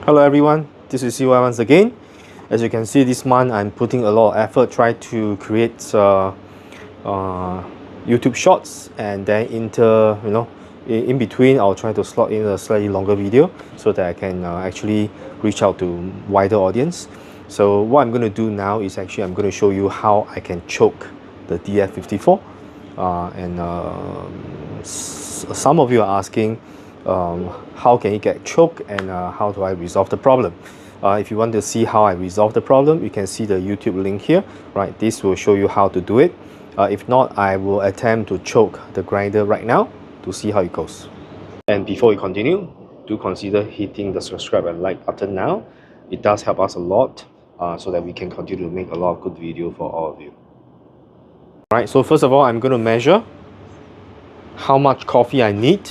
Hello everyone, this is Seah once again. As you can see, this month I'm putting a lot of effort try to create YouTube shorts, and then in between I'll try to slot in a slightly longer video so that I can actually reach out to wider audience. So what I'm going to do now is actually I'm going to show you how I can choke the DF54 some of you are asking how can it get choked and how do I resolve the problem. If you want to see how I resolve the problem, you can see the YouTube link here, right? This will show you how to do it. If not, I will attempt to choke the grinder right now to see how it goes. And before we continue, do consider hitting the subscribe and like button now. It does help us a lot so that we can continue to make a lot of good video for all of you. Alright, so first of all, I'm going to measure how much coffee I need,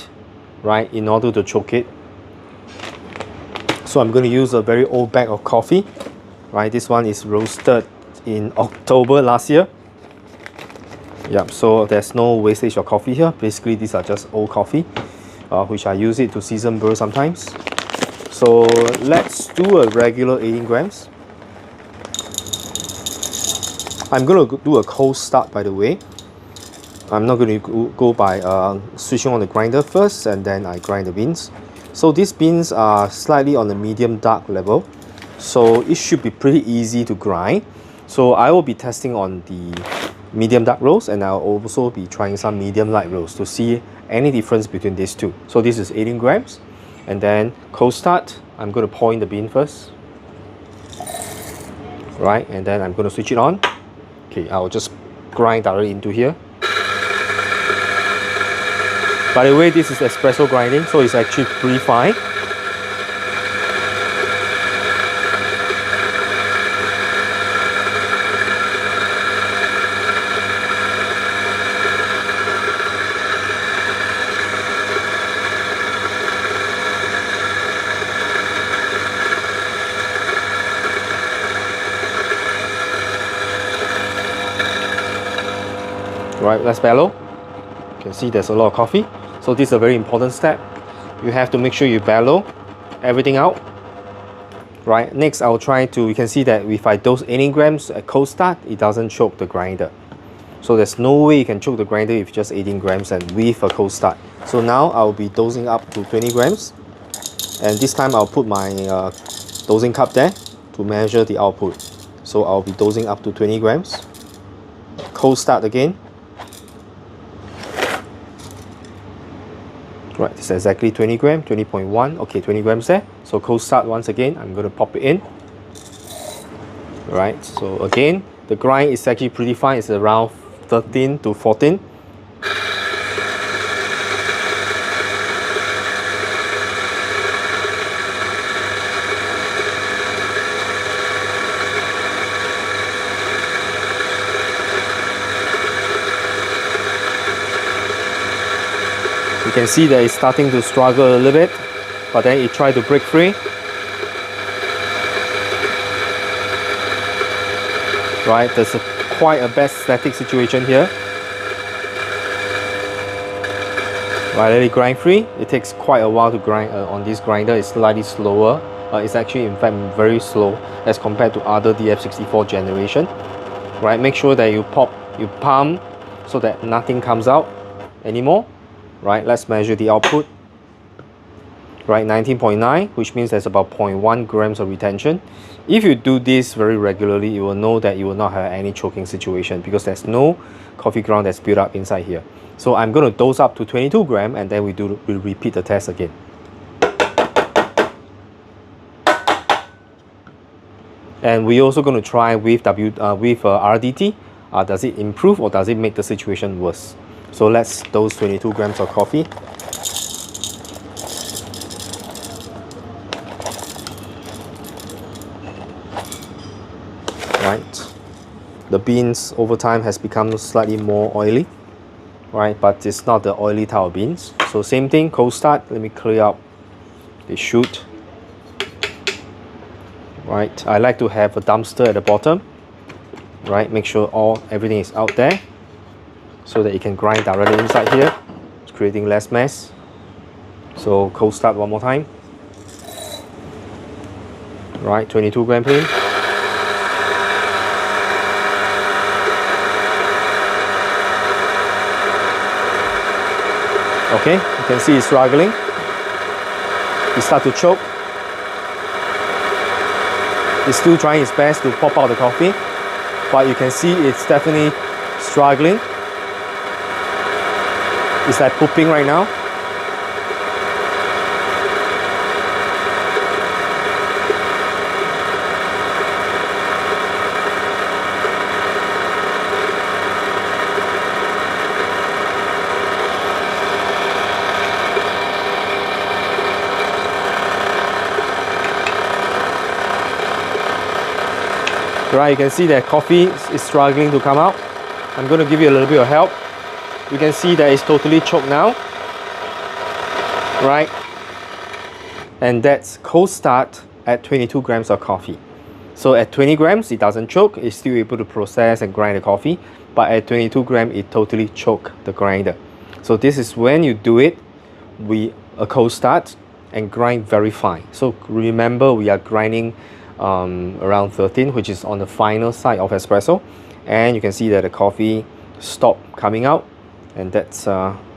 right, in order to choke it. So I'm going to use a very old bag of coffee, right? This one is roasted in October last year. Yep, so there's no wastage of coffee here. Basically, these are just old coffee, which I use it to season brew sometimes. So let's do a regular 18 grams. I'm going to do a cold start, by the way. I'm not going to go by switching on the grinder first and then I grind the beans. So these beans are slightly on the medium dark level, so it should be pretty easy to grind. So I will be testing on the medium dark roast, and I'll also be trying some medium light roast to see any difference between these two. So this is 18 grams, and then cold start, I'm going to pour in the bean first, right, and then I'm going to switch it on. Okay, I'll just grind directly into here. By the way, this is espresso grinding, so it's actually pretty fine. Right, let's bellow. You can see there's a lot of coffee. So this is a very important step. You have to make sure you bellow everything out. Right, next I'll try to, you can see that if I dose 18 grams at cold start, it doesn't choke the grinder. So there's no way you can choke the grinder if just 18 grams and with a cold start. So now I'll be dosing up to 20 grams. And this time I'll put my dosing cup there to measure the output. So I'll be dosing up to 20 grams. Cold start again. Right, this is exactly 20 grams, 20.1, okay, 20 grams there. So cold start once again, I'm going to pop it in. Right, so again, the grind is actually pretty fine, it's around 13 to 14. You can see that it's starting to struggle a little bit, but then it tried to break free. Right, there's quite a bad static situation here. Right, let it grind free. It takes quite a while to grind on this grinder. It's slightly slower. It's actually in fact very slow as compared to other DF64 generation. Right, make sure that you pump so that nothing comes out anymore. Right, let's measure the output. Right, 19.9, which means there's about 0.1 grams of retention. If you do this very regularly, you will know that you will not have any choking situation because there's no coffee ground that's built up inside here. So I'm going to dose up to 22 grams and then we'll repeat the test again. And we're also going to try with RDT. Does it improve or does it make the situation worse? So let's dose 22 grams of coffee. Right, the beans over time has become slightly more oily, right, but it's not the oily type of beans. So same thing, cold start. Let me clear up the chute. Right, I like to have a dumpster at the bottom. Right, make sure everything is out there, so that you can grind directly inside here, creating less mess. So cold start one more time. Right, 22 gram in. Okay, you can see it's struggling. It starts to choke. It's still trying its best to pop out the coffee, but you can see it's definitely struggling. It's like pooping right now. Right, you can see that coffee is struggling to come out. I'm going to give you a little bit of help. You can see that it's totally choked now. Right, and that's cold start at 22 grams of coffee. So at 20 grams, it doesn't choke. It's still able to process and grind the coffee. But at 22 grams, it totally choked the grinder. So this is when you do it with a cold start and grind very fine. So remember, we are grinding around 13, which is on the final side of espresso, and you can see that the coffee stopped coming out, and that's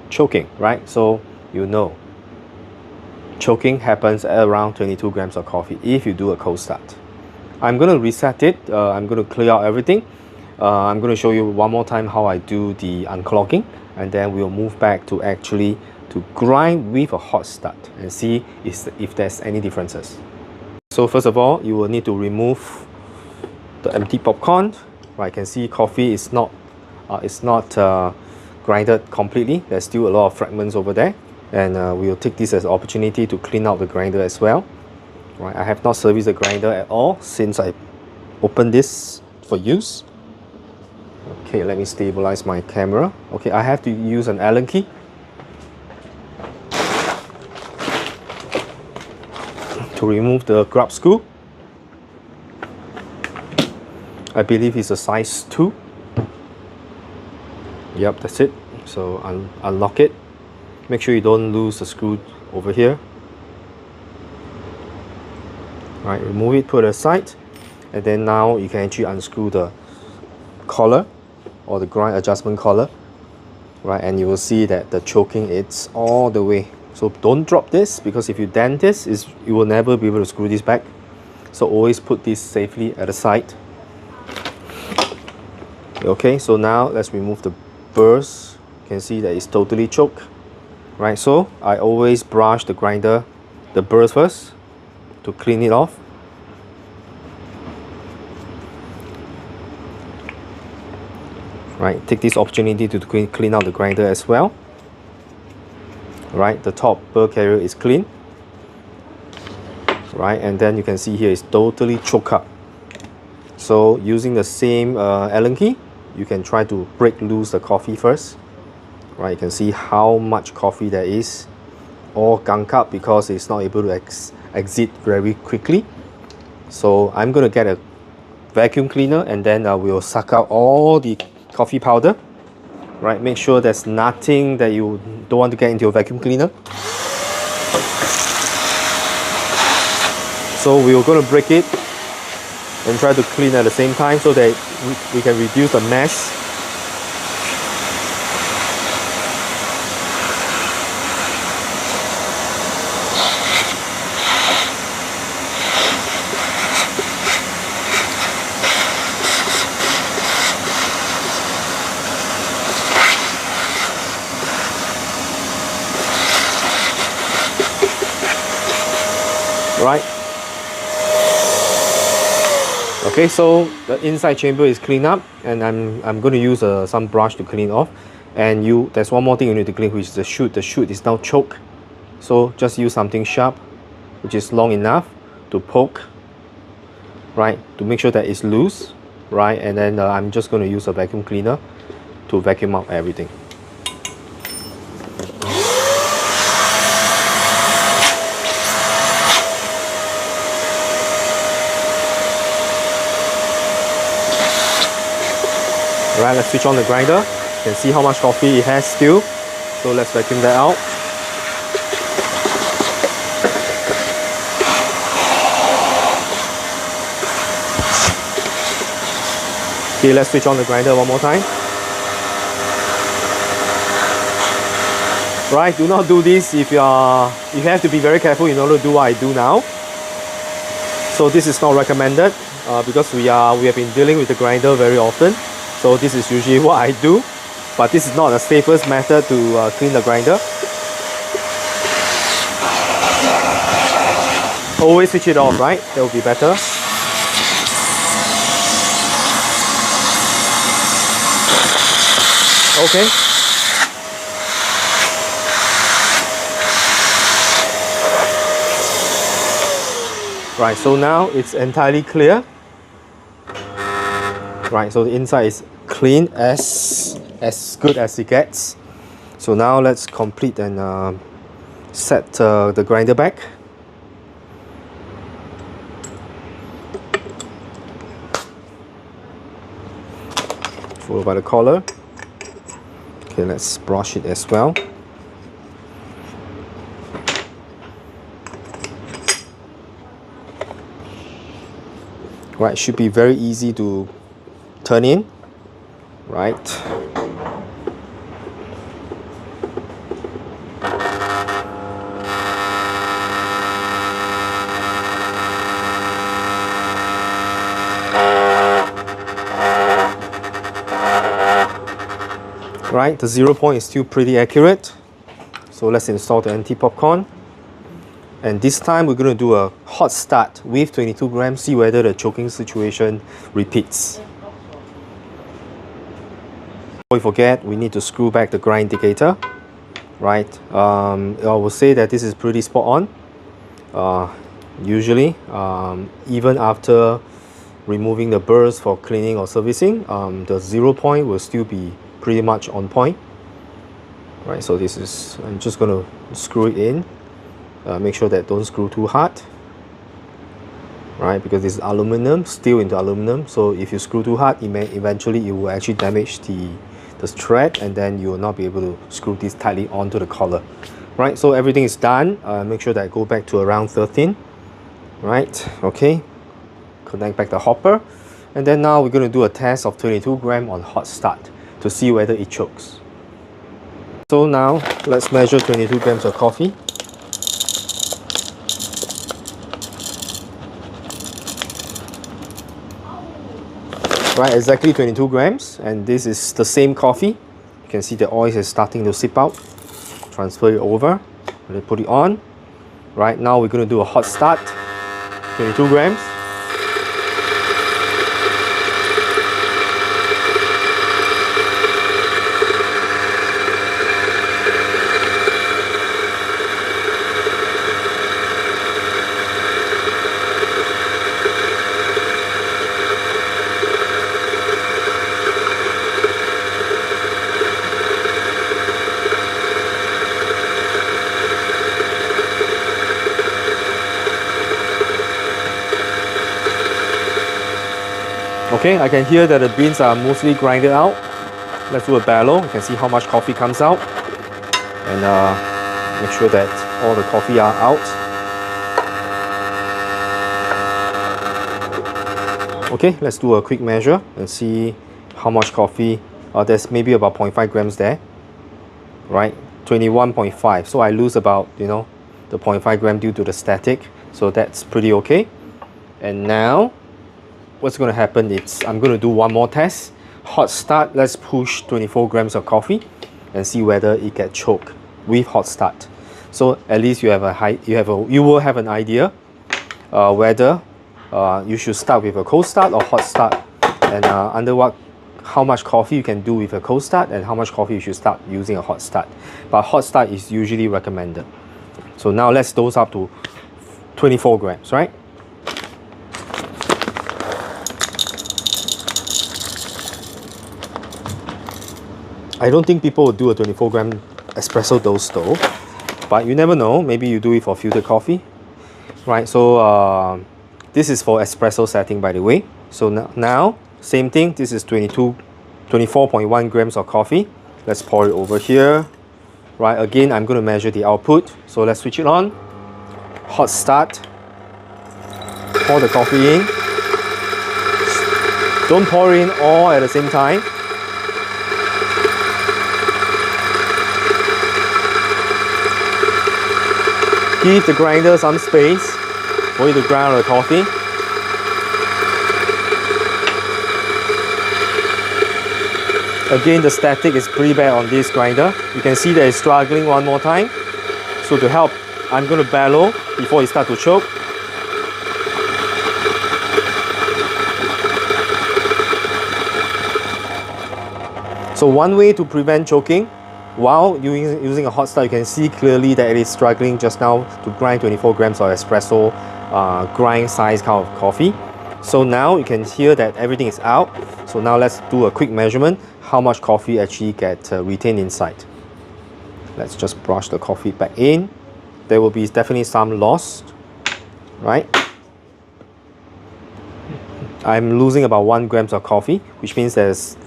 choking, right? So you know choking happens at around 22 grams of coffee if you do a cold start. I'm going to reset it. I'm going to clear out everything. I'm going to show you one more time how I do the unclogging, and then we'll move back to actually to grind with a hot start and see if there's any differences. So first of all, you will need to remove the empty popcorn. Right, you can see coffee is not grinded completely. There's still a lot of fragments over there, and we'll take this as an opportunity to clean out the grinder as well. Right, I have not serviced the grinder at all since I opened this for use. Okay, let me stabilize my camera. Okay, I have to use an Allen key to remove the grub screw. I believe it's a size 2. Yep, that's it. So unlock it. Make sure you don't lose the screw over here. Right, remove it, put it aside, and then now you can actually unscrew the collar or the grind adjustment collar. Right, and you will see that the choking, it's all the way. So don't drop this, because if you dent this, you will never be able to screw this back. So always put this safely at the side. Okay, so now let's remove the burrs. You can see that it's totally choked. Right, so I always brush the grinder, the burrs first, to clean it off. Right, take this opportunity to clean out the grinder as well. Right, the top burr carrier is clean. Right, and then you can see here it's totally choked up. So using the same Allen key, you can try to break loose the coffee first. Right, you can see how much coffee there is, all gunk up because it's not able to exit very quickly. So I'm going to get a vacuum cleaner, and then we'll suck out all the coffee powder. Right, make sure there's nothing that you don't want to get into your vacuum cleaner. So we're going to break it and try to clean at the same time so that we can reduce the mess. Right. Okay, so the inside chamber is cleaned up, and I'm going to use some brush to clean off. And there's one more thing you need to clean, which is the chute. The chute is now choked. So just use something sharp, which is long enough to poke, right, to make sure that it's loose, right. And then I'm just going to use a vacuum cleaner to vacuum out everything. Alright, let's switch on the grinder. You can see how much coffee it has still. So let's vacuum that out. Okay, let's switch on the grinder one more time. Right, do not do this if you have to be very careful in order to do what I do now. So this is not recommended because we have been dealing with the grinder very often. So this is usually what I do, but this is not the safest method to clean the grinder. Always switch it off, right? That will be better. Okay. Right, so now it's entirely clear. Right, so the inside is clean as good as it gets. So now let's complete and set the grinder back. Followed by the collar. Okay, let's brush it as well. Right, should be very easy to turn in. Right. Right, the 0 point is still pretty accurate. So let's install the anti-popcorn. And this time we're going to do a hot start with 22 grams, see whether the choking situation repeats. Before we forget, we need to screw back the grind indicator. Right, I will say that this is pretty spot on. Usually, even after removing the burrs for cleaning or servicing, the 0 point will still be pretty much on point. Right, so this is, I'm just going to screw it in. Make sure that don't screw too hard, right? Because this is aluminum, steel into aluminum. So if you screw too hard, eventually it will actually damage the thread, and then you will not be able to screw this tightly onto the collar. Right, so everything is done. Make sure that I go back to around 13. Right, okay. Connect back the hopper, and then now we're going to do a test of 22 gram on hot start to see whether it chokes. So now let's measure 22 grams of coffee. Right, exactly 22 grams, and this is the same coffee. You can see the oil is starting to seep out. Transfer it over, put it on. Right, now we're going to do a hot start, 22 grams. Okay, I can hear that the beans are mostly grinded out. Let's do a bellow. You can see how much coffee comes out. And make sure that all the coffee are out. Okay, let's do a quick measure and see how much coffee. There's maybe about 0.5 grams there. Right, 21.5. So I lose about, the 0.5 gram due to the static. So that's pretty okay. And now, what's going to happen is I'm going to do one more test. Hot start, let's push 24 grams of coffee and see whether it gets choked with hot start. So at least you will have an idea whether you should start with a cold start or hot start, and how much coffee you can do with a cold start and how much coffee you should start using a hot start. But hot start is usually recommended. So now let's dose up to 24 grams, right? I don't think people will do a 24 gram espresso dose though, but you never know, maybe you do it for filtered coffee. Right, so this is for espresso setting, by the way. So now same thing, this is 24.1 grams of coffee. Let's pour it over here. Right, again I'm going to measure the output, so let's switch it on. Hot start, pour the coffee in, Don't pour in all at the same time. Give the grinder some space for you to grind the coffee. Again, the static is pretty bad on this grinder. You can see that it's struggling one more time. So to help, I'm going to bellow before it starts to choke. So one way to prevent choking, while using a hot start, you can see clearly that it is struggling just now to grind 24 grams of espresso, grind size kind of coffee. So now you can hear that everything is out. So now let's do a quick measurement, how much coffee actually get retained inside. Let's just brush the coffee back in. There will be definitely some loss, right? I'm losing about 1 gram of coffee, which means there's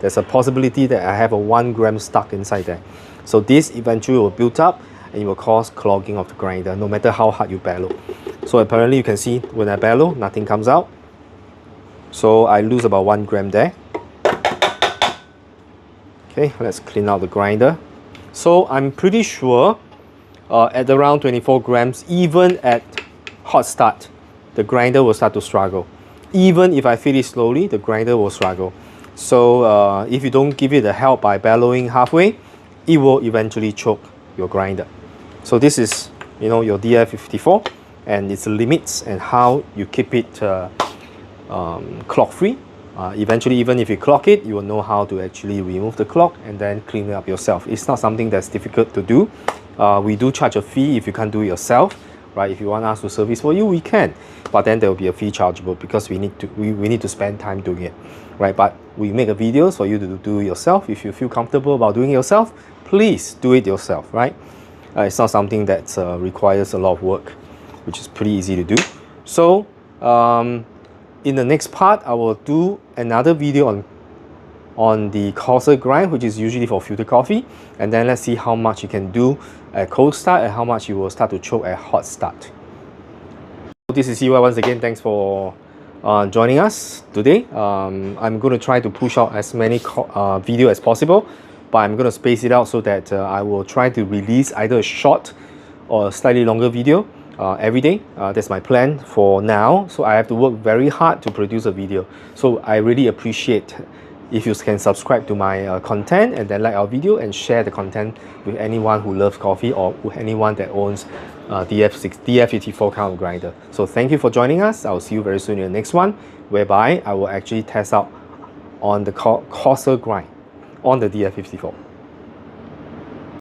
a possibility that I have a 1 gram stuck inside there. So this eventually will build up and it will cause clogging of the grinder, no matter how hard you bellow. So apparently you can see when I bellow, nothing comes out. So I lose about 1 gram there. Okay, let's clean out the grinder. So I'm pretty sure at around 24 grams, even at hot start, the grinder will start to struggle. Even if I feed it slowly, the grinder will struggle. So if you don't give it the help by bellowing halfway, it will eventually choke your grinder. So this is, you know, your DF54 and its limits and how you keep it clog free. Eventually, even if you clog it, you will know how to actually remove the clog and then clean it up yourself. It's not something that's difficult to do. We do charge a fee if you can't do it yourself, right? If you want us to service for you, we can, but then there will be a fee chargeable because we need to spend time doing it, right? But we make a videos for you to do it yourself. If you feel comfortable about doing it yourself, please do it yourself, right? It's not something that requires a lot of work, which is pretty easy to do. So in the next part, I will do another video on the coarser grind, which is usually for filter coffee, and then let's see how much you can do at cold start and how much you will start to choke at hot start. This is Seah once again. Thanks for joining us today. I'm going to try to push out as many video as possible, but I'm going to space it out so that I will try to release either a short or a slightly longer video every day. That's my plan for now. So I have to work very hard to produce a video. So I really appreciate if you can subscribe to my content and then like our video and share the content with anyone who loves coffee or with anyone that owns DF54 kind of grinder. So thank you for joining us. I'll see you very soon in the next one, whereby I will actually test out on the coarser grind on the DF54.